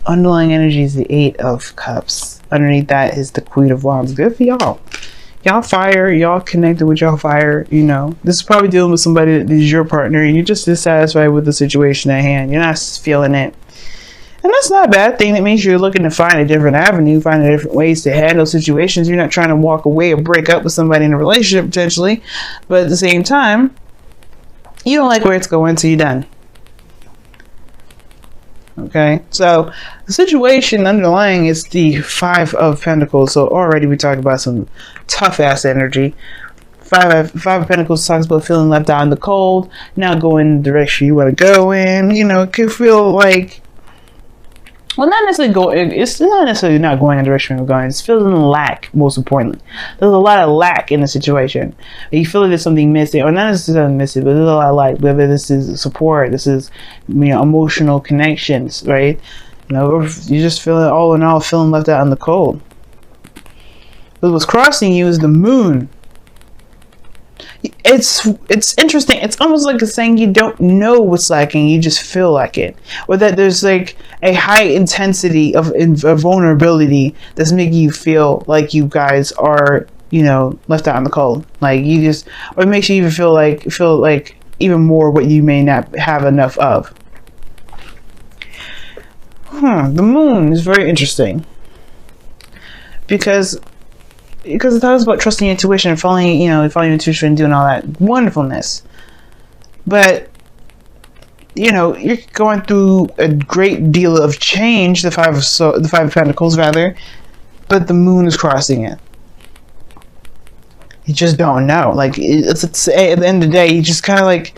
underlying energy is the 8 of Cups. Underneath that is the Queen of Wands. Good for y'all. Y'all fire. Y'all connected with y'all fire. You know, this is probably dealing with somebody that is your partner and you're just dissatisfied with the situation at hand. You're not feeling it. And that's not a bad thing. That means you're looking to find a different avenue, find different ways to handle situations. You're not trying to walk away or break up with somebody in a relationship potentially. But at the same time, you don't like where it's going, so you're done. Okay, so the situation underlying is the 5 of Pentacles. So already we talked about some tough ass energy. Five of Pentacles talks about feeling left out in the cold, not going in the direction you want to go in. You know, it could feel like, well, not necessarily going. It's not necessarily not going in the direction we're going. It's feeling lack. Most importantly, there's a lot of lack in the situation. You feel like there's something missing, or not necessarily missing, but there's a lot of lack. Whether this is support, this is, you know, emotional connections, right? You know, or you're just feeling, all in all, feeling left out in the cold. But what's crossing you is the moon. It's interesting. It's almost like it's saying you don't know what's lacking, you just feel like it, or that there's like a high intensity of vulnerability that's making you feel like you guys are, you know, left out in the cold. Like you just, or it makes you even feel like even more what you may not have enough of. The moon is very interesting because it talks about trusting your intuition and following your intuition and doing all that wonderfulness. But, you know, you're going through a great deal of change, the Five of Pentacles, rather, but the moon is crossing it. You just don't know. Like, it's at the end of the day, you just kind of like,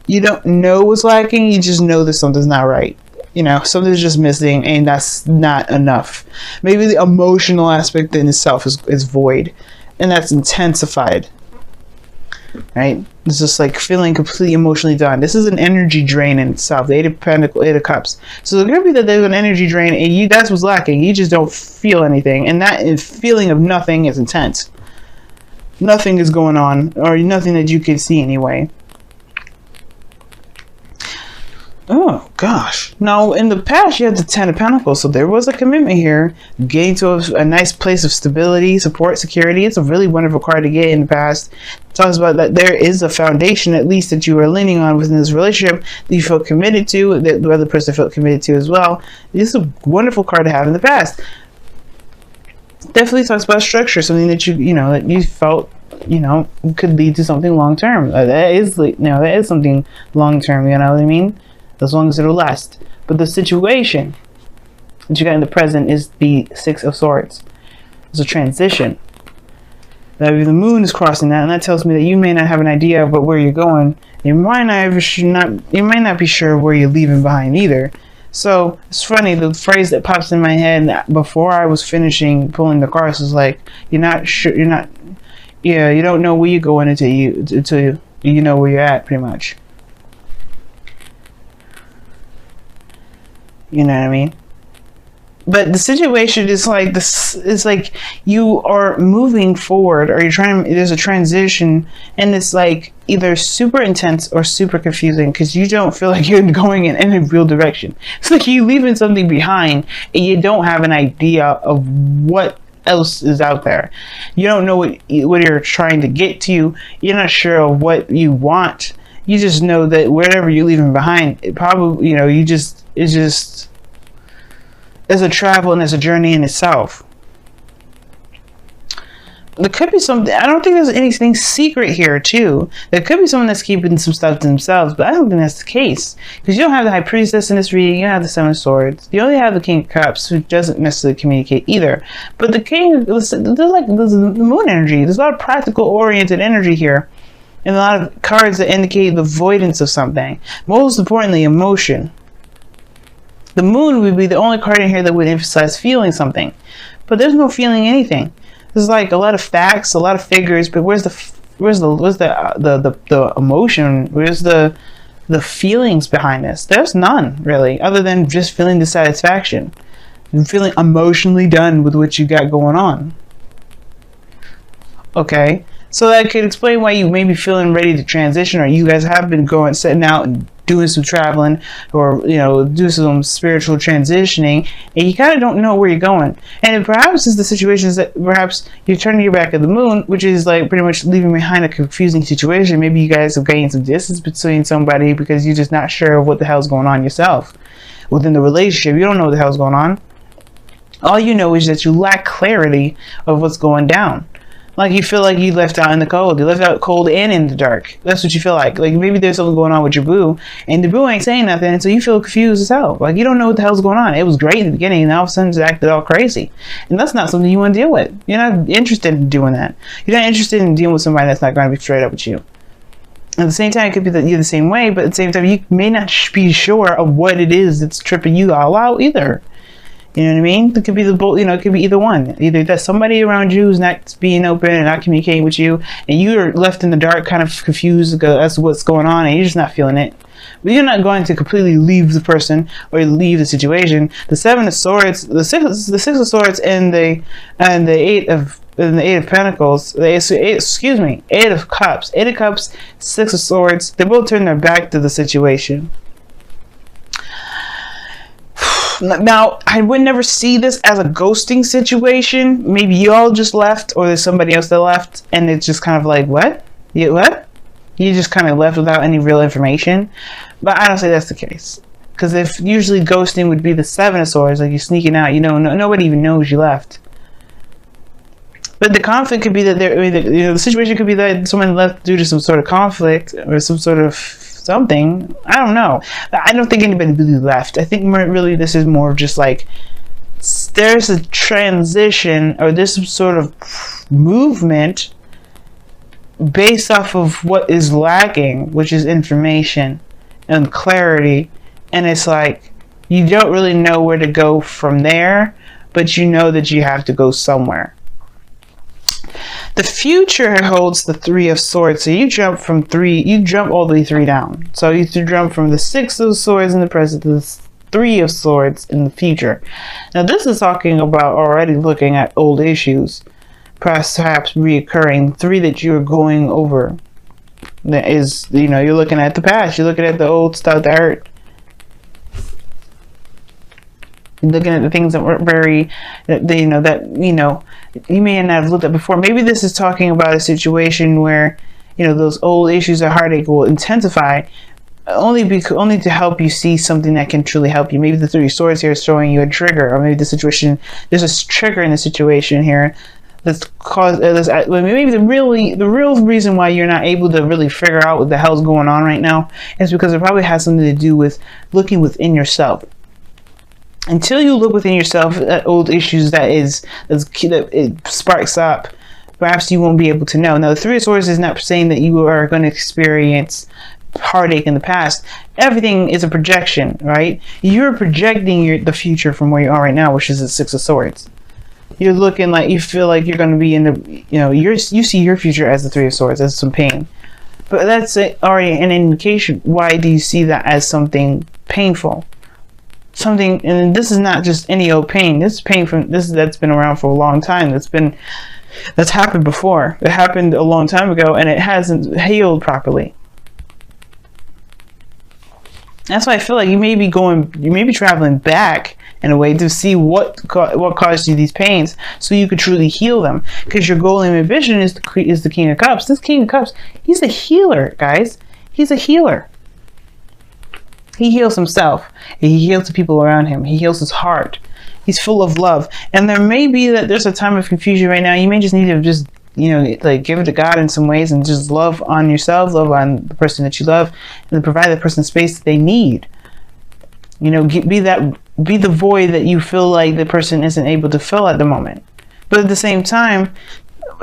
you don't know what's lacking, you just know that something's not right. You know, something's just missing, and that's not enough. Maybe the emotional aspect in itself is void, and that's intensified. Right? It's just like feeling completely emotionally done. This is an energy drain in itself. The 8 of Pentacles, 8 of Cups. So it could be that there's an energy drain, and that's what's lacking. You just don't feel anything, and that feeling of nothing is intense. Nothing is going on, or nothing that you can see anyway. Oh gosh. Now in the past you had the 10 of Pentacles, so there was a commitment here, getting to a nice place of stability, support, security. It's a really wonderful card to get in the past. It talks about that there is a foundation at least that you are leaning on within this relationship that you felt committed to, that the other person felt committed to as well. This is a wonderful card to have in the past. Definitely talks about structure, something that that you felt, could lead to something long term. That is something long term, you know what I mean? As long as it'll last. But the situation that you got in the present is the 6 of Swords. It's a transition. That the moon is crossing that, and that tells me that you may not have an idea about where you're going. You might not be sure where you're leaving behind either. So it's funny, the phrase that pops in my head before I was finishing pulling the cards was like, you don't know where you're going until you know where you're at, pretty much. You know what I mean? But the situation is like this. It's like you are moving forward, or there's a transition, and it's like either super intense or super confusing because you don't feel like you're going in any real direction. It's like you're leaving something behind, and you don't have an idea of what else is out there. You don't know what you're trying to get to. You're not sure of what you want. You just know that wherever you're leaving behind, it probably, it's a travel and it's a journey in itself. There could be something, I don't think there's anything secret here too. There could be someone that's keeping some stuff to themselves, but I don't think that's the case. Because you don't have the High Priestess in this reading, you don't have the 7 of Swords. You only have the King of Cups, who doesn't necessarily communicate either. But the King, there's the moon energy. There's a lot of practical oriented energy here. And a lot of cards that indicate the avoidance of something. Most importantly, emotion. The moon would be the only card in here that would emphasize feeling something. But there's no feeling anything. There's like a lot of facts, a lot of figures, but where's the emotion? Where's the feelings behind this? There's none, really, other than just feeling dissatisfaction. And feeling emotionally done with what you got going on. Okay? So that could explain why you may be feeling ready to transition, or you guys have been setting out and doing some traveling, or do some spiritual transitioning, and you kind of don't know where you're going. And perhaps it's the situations that perhaps you're turning your back at the moon, which is like pretty much leaving behind a confusing situation. Maybe you guys have gained some distance between somebody because you're just not sure of what the hell's going on yourself within the relationship. You don't know what the hell's going on. All you know is that you lack clarity of what's going down. Like you feel like you left out in the cold. You left out cold and in the dark. That's what you feel like. Like maybe there's something going on with your boo, and the boo ain't saying nothing, and so you feel confused as hell. Like you don't know what the hell's going on. It was great in the beginning, and all of a sudden it's acted all crazy. And that's not something you want to deal with. You're not interested in doing that. You're not interested in dealing with somebody that's not going to be straight up with you. At the same time, it could be that you're the same way, but at the same time, you may not be sure of what it is that's tripping you all out either. You know what I mean? It could be it could be either one. Either that somebody around you is not being open and not communicating with you, and you're left in the dark, kind of confused as to what's going on, and you're just not feeling it. But you're not going to completely leave the person or leave the situation. The Seven of Swords, the Six of Swords, and the Eight of Pentacles, Eight of Cups, Six of Swords. They both turn their back to the situation. Now, I would never see this as a ghosting situation. Maybe you all just left, or there's somebody else that left, and it's just kind of like, what? What? You just kind of left without any real information. But I don't say that's the case. Because if usually ghosting would be the Seven of Swords, like you're sneaking out, nobody even knows you left. But the conflict could be that the situation could be that someone left due to some sort of conflict or some sort of something. I don't know. I don't think anybody really left. I think really this is more of just like there's a transition or this sort of movement based off of what is lacking, which is information and clarity. And it's like you don't really know where to go from there, but you know that you have to go somewhere. The future holds the Three of Swords, so you jump all the way 3 down. So you jump from the Six of Swords in the present to the Three of Swords in the future. Now this is talking about already looking at old issues, perhaps reoccurring, 3 that you're going over. That is, you're looking at the past, you're looking at the old stuff that hurt. Looking at the things that were you may not have looked at before. Maybe this is talking about a situation where those old issues of heartache will intensify only to help you see something that can truly help you. Maybe the Three of Swords here is showing you a trigger, or maybe there's a trigger in the situation here that's caused maybe the real reason why you're not able to really figure out what the hell's going on right now is because it probably has something to do with looking within yourself. Until you look within yourself at old issues that it sparks up, perhaps you won't be able to know. Now, the Three of Swords is not saying that you are going to experience heartache in the past. Everything is a projection, right? You're projecting the future from where you are right now, which is the Six of Swords. You're looking like you feel like you're going to be in the, you see your future as the Three of Swords, as some pain. But that's already an indication. Why do you see that as something painful? Something, and this is not just any old pain. This is pain that's been around for a long time. That's happened before. It happened a long time ago, and it hasn't healed properly. That's why I feel like you may be traveling back in a way to see what caused you these pains, so you could truly heal them. Because your goal and ambition is the King of Cups. This King of Cups, he's a healer, guys. He's a healer. He heals himself. He heals the people around him. He heals his heart. He's full of love. And there may be that there's a time of confusion right now. You may just need to just, give it to God in some ways and just love on yourself, love on the person that you love, and provide the person space that they need. Be the void that you feel like the person isn't able to fill at the moment. But at the same time,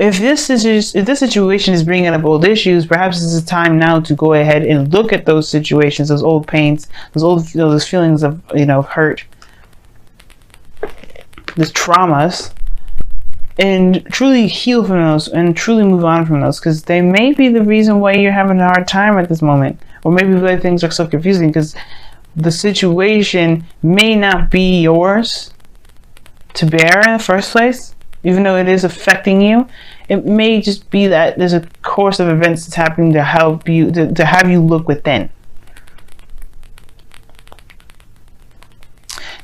if this situation is bringing up old issues, perhaps it's a time now to go ahead and look at those situations, those old pains, those feelings of hurt, those traumas, and truly heal from those and truly move on from those, because they may be the reason why you're having a hard time at this moment, or maybe why things are so confusing because the situation may not be yours to bear in the first place. Even though it is affecting you, it may just be that there's a course of events that's happening to help you, to have you look within.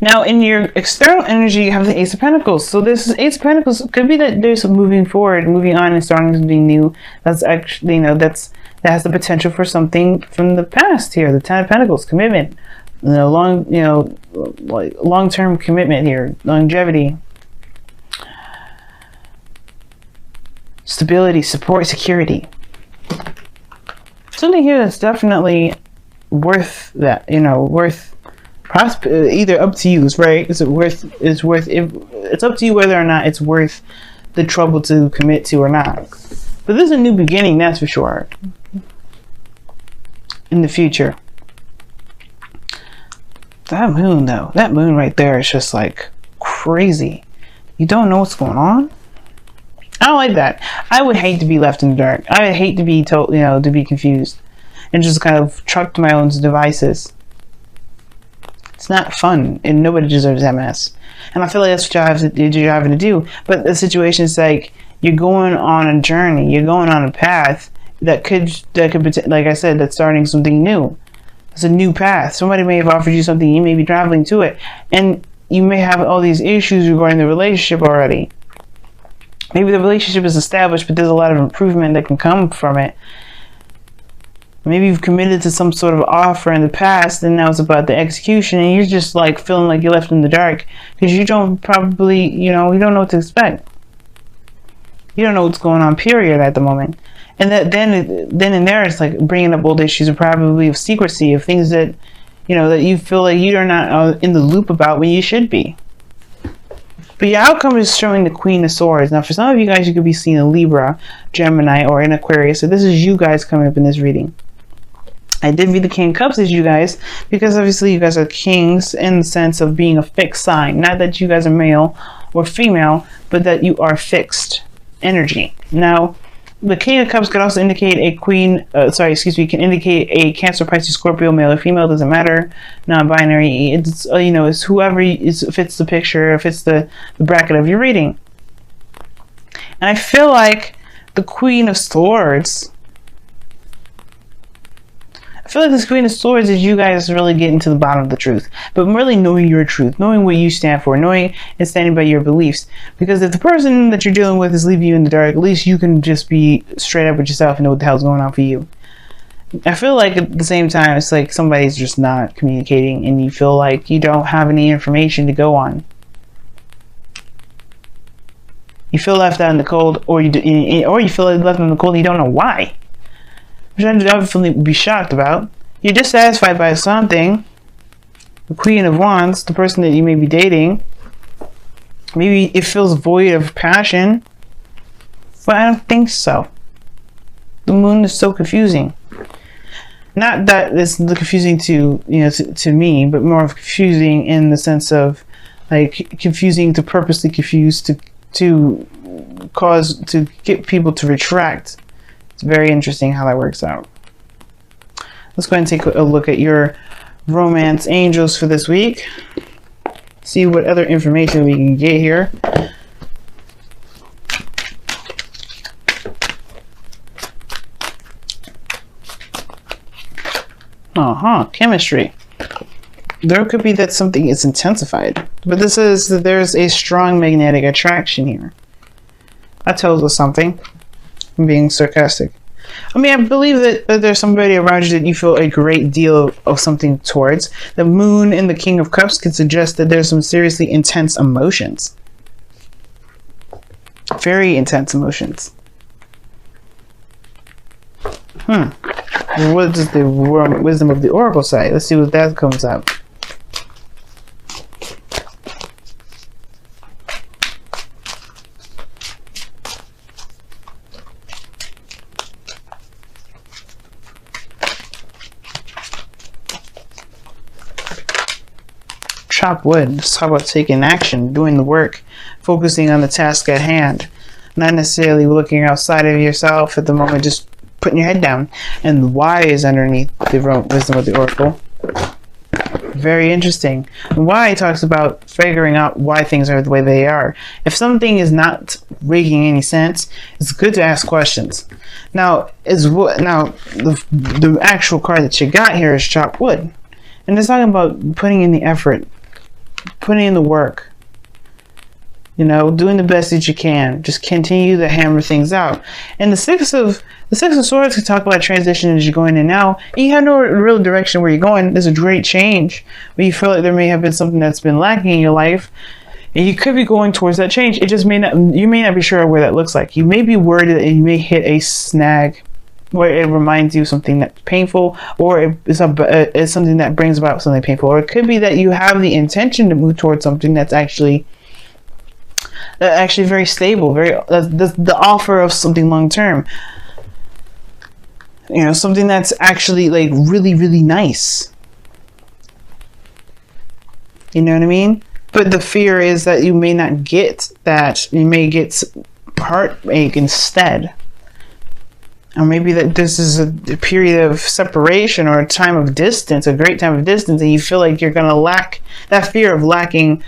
Now, in your external energy, you have the Ace of Pentacles. So this Ace of Pentacles could be that there's some moving forward, moving on, and starting something new. That's actually, you know, that has the potential for something from the past here. The Ten of Pentacles, commitment, you know, like long-term commitment here, longevity, stability, support, security. Something here that's definitely worth that, you know, worth. Either up to you, right? It's up to you whether or not it's worth the trouble to commit to or not. But this is a new beginning, that's for sure. In the future. That moon though, that moon right there is just like crazy. You don't know what's going on. I don't like that. I would hate to be left in the dark. I would hate to be told, you know, to be confused and just kind of trucked to my own devices. It's not fun, and nobody deserves that mess. And I feel like that's what you're having to do. But the situation is like you're going on a journey, you're going on a path that could, like I said, that's starting something new. It's a new path. Somebody may have offered you something, you may be traveling to it, and you may have all these issues regarding the relationship already. Maybe the relationship is established, but there's a lot of improvement that can come from it. Maybe you've committed to some sort of offer in the past, and now it's about the execution, and you're just like feeling like you're left in the dark because you don't probably, you know, you don't know what to expect. You don't know what's going on, period, at the moment. And that then and there, it's like bringing up old issues, of probably of secrecy, of things that, you know, that you feel like you're not in the loop about when you should be. But your outcome is showing the Queen of Swords. Now, for some of you guys, you could be seeing a Libra, Gemini, or an Aquarius. So this is you guys coming up in this reading. I did read the King of Cups as you guys, because obviously you guys are kings in the sense of being a fixed sign. Not that you guys are male or female, but that you are fixed energy. Now, the King of Cups could also indicate a Queen, can indicate a Cancer, Pisces, Scorpio, male or female, doesn't matter, non-binary. It's, you know, it's whoever fits the picture, fits the bracket of your reading. And I feel like the Queen of Swords, I feel like this Queen of Swords is you guys really getting to the bottom of the truth, but really knowing your truth, knowing what you stand for, knowing and standing by your beliefs. Because if the person that you're dealing with is leaving you in the dark, at least you can just be straight up with yourself and know what the hell's going on for you. I feel like at the same time, it's like somebody's just not communicating and you feel like you don't have any information to go on. You feel left out in the cold, or you feel like left in the cold and you don't know why. Which I'd definitely be shocked about. You're dissatisfied by something. The Queen of Wands, the person that you may be dating. Maybe it feels void of passion. But I don't think so. The moon is so confusing. Not that it's confusing to, you know, to me, but more of confusing in the sense of like confusing to purposely confuse to get people to retract. It's very interesting how that works out. Let's go ahead and take a look at your romance angels for this week. See what other information we can get here. Chemistry. There could be that something is intensified, but this is that there's a strong magnetic attraction here. That tells us something. I'm being sarcastic. I mean, I believe that there's somebody around you that you feel a great deal of something towards. The moon in the King of Cups could suggest that there's some seriously intense emotions. Very intense emotions. What does the wisdom of the Oracle say? Let's see what that comes up. Chop wood. Let's talk about taking action, doing the work, focusing on the task at hand, not necessarily looking outside of yourself at the moment, just putting your head down. And the why is underneath the wisdom of the Oracle. Very interesting. And why it talks about figuring out why things are the way they are. If something is not making any sense, it's good to ask questions. Now, the actual card that you got here is chopped wood, and it's talking about putting in the effort, putting in the work. You know, doing the best that you can. Just continue to hammer things out. And the Six of Swords can talk about transition as you're going in now. And you have no real direction where you're going. There's a great change, but you feel like there may have been something that's been lacking in your life, and you could be going towards that change. It just may not. You may not be sure where that looks like. You may be worried that you may hit a snag where it reminds you of something that's painful, or it's something that brings about something painful, or it could be that you have the intention to move towards something that's actually very stable, the offer of something long term. You know, something that's actually like really, really nice. You know what I mean? But the fear is that you may not get that. You may get heartache instead. Or maybe that this is a period of separation or a time of distance, a great time of distance, and you feel like you're going to lack that fear of lacking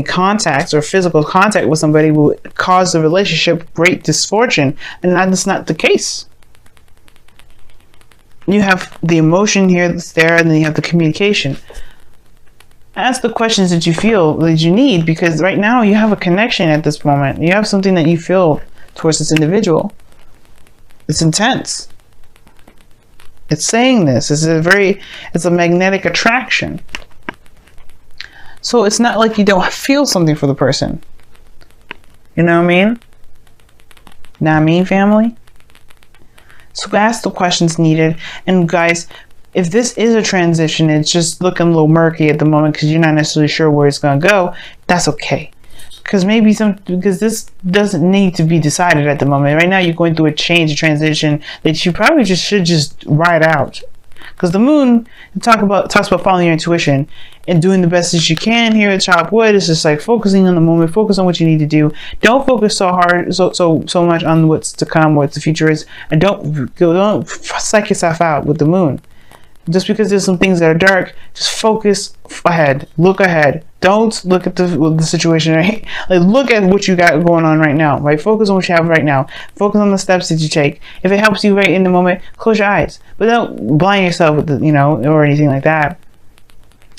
contacts or physical contact with somebody will cause the relationship great misfortune, and that's not the case. You have the emotion here that's there, and then you have the communication. Ask the questions that you feel that you need, because right now you have a connection at this moment. You have something that you feel towards this individual. It's intense. It's saying this. It's a magnetic attraction. So it's not like you don't feel something for the person. You know what I mean? Know what I mean, family? So ask the questions needed. And guys, if this is a transition, it's just looking a little murky at the moment because you're not necessarily sure where it's going to go, that's okay. Because this doesn't need to be decided at the moment. Right now you're going through a change, a transition that you probably should ride out. Because the moon talks about following your intuition and doing the best that you can here at Chopped Wood. It's just like focusing on the moment, focus on what you need to do. Don't focus so much on what's to come, what the future is, and don't psych yourself out with the moon. Just because there's some things that are dark, just focus ahead, look ahead. Don't look at the situation, right? Like, look at what you got going on right now, right? Focus on what you have right now. Focus on the steps that you take. If it helps you right in the moment, close your eyes. But don't blind yourself with or anything like that.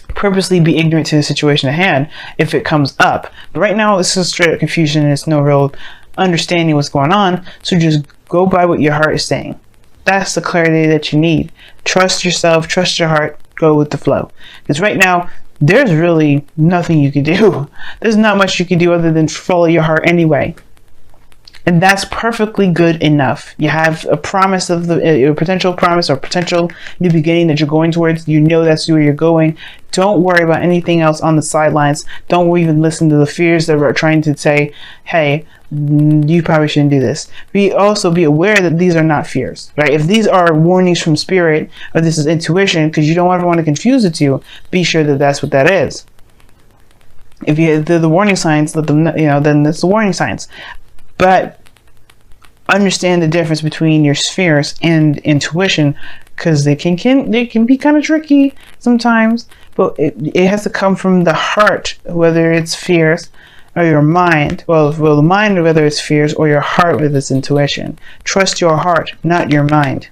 Purposely be ignorant to the situation at hand if it comes up. But right now, it's just straight up confusion and it's no real understanding what's going on. So just go by what your heart is saying. That's the clarity that you need. Trust yourself, trust your heart, go with the flow. Because right now, there's really nothing you can do. There's not much you can do other than follow your heart anyway. And that's perfectly good enough. You have a promise of a potential promise or potential new beginning that you're going towards. You know that's where you're going. Don't worry about anything else on the sidelines. Don't even listen to the fears that are trying to say, hey, you probably shouldn't do this. Also be aware that these are not fears, right? If these are warnings from spirit, or this is intuition, because you don't ever want to confuse the two, be sure that that's what that is. If they're the warning signs, let them know, then it's the warning signs. But understand the difference between your spheres and intuition, because they can be kind of tricky sometimes. But it has to come from the heart, whether it's fears or your mind. Well, the mind, whether it's fears, or your heart, whether it's intuition. Trust your heart, not your mind.